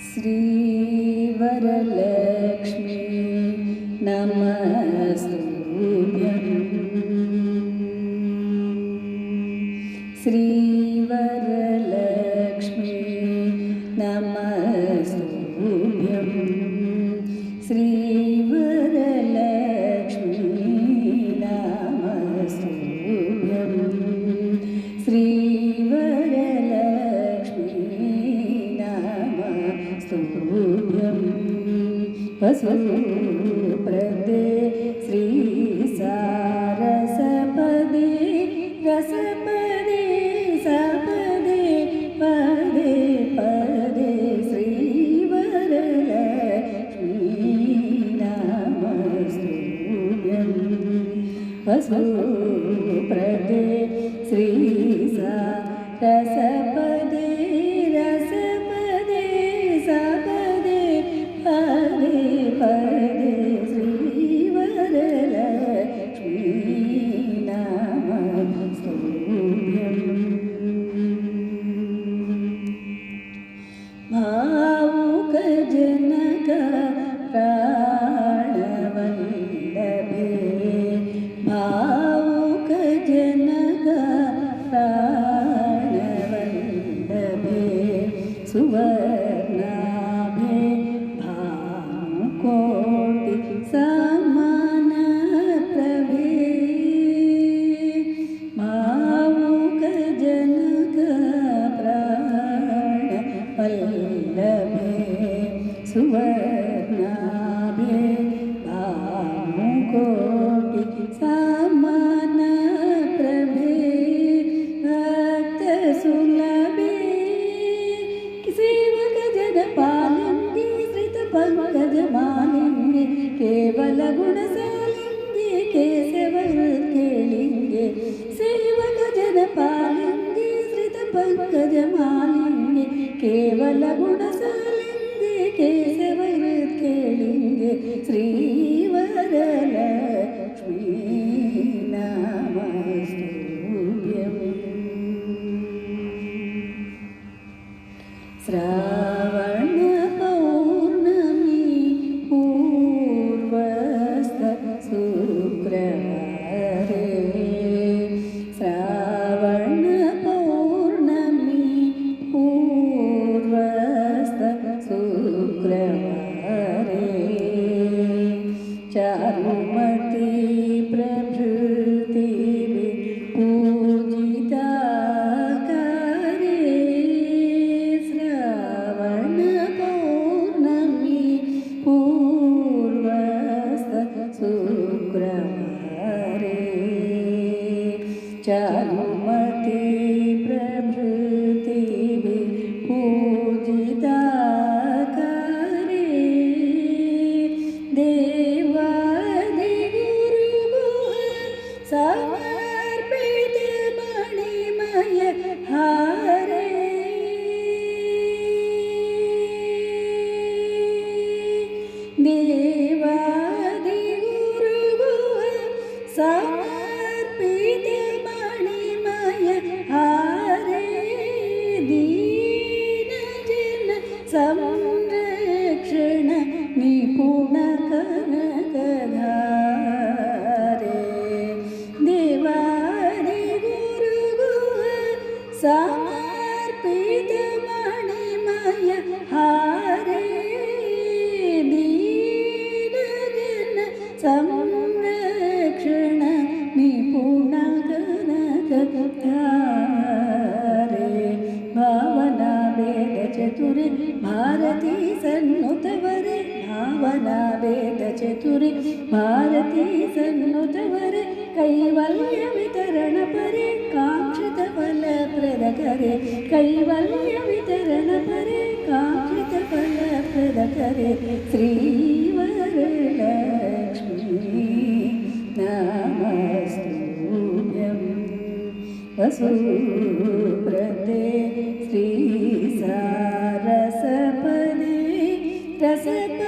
श्रीवरलक्ष्मी नमस्तुभ्यं। श्रीवरलक्ष्मी नमस्तुभ्यं। श्रीवरलक्ष्मी नमस्तुभ्यं। वसुप्रदे श्री सारसपदे रसपदे सपदे पदे पदे श्रीवरलक्ष्मी नमस्तुभ्यं। वसुप्रदे श्री सारसपदे रसपदे सपदे पदे पदे श्रीवरलक्ष्मी नमस्तुभ्यं। भावुकजनक प्राणवल्लभे भावुकजनक प्राणवल्लभे सुवर्णाभे कोटि समान प्रभे भावुकजनक प्राणवल्लभे सुवर्णाभे भावुकोटि समान प्रभे भक्तसुलभे सेवकजनपालिन्ये श्रितपङ्कजमालिन्ये केवलगुणशालिन्ये केशवहृत्केलिन्ये सेवकजनपालिन्ये श्रितपङ्कजमालिन्ये केवलगुणशालिन्ये केशवहृत्केलिन्ये श्रीवरलक्ष्मी नमस्तुभ्यं। श्रावण पौर्णमी पूर्वस्थ शुक्रवारे श्रावण पौर्णमी पूर्वस्थ शुक्रवारे चारुमती प्रभृति पूजिता चारुमती प्रभृति पूजिता करे देवादिगुरुगुह समर्पित मणिमय हारे देवादिगुरुगुह समर्पित हारे दीनजन संरक्षण निपुण कनकधारे देवादिगुरुगुह समर्पित मणिमय हारे दीनजन संरक्षण निपुण कनकधारे भावना वेद चतुरे भारती सन्नुतवरे भावना वेद चतुरे भारती सन्नुतवरे कैवल्य वितरण परे काक्षित फल प्रद करे कैवल्य वितरण परे काक्षित फल प्रद करे श्रीवरलक्ष्मी नमस्तुभ्यं। वसुप्रदे श्री सारसपदे रसपदे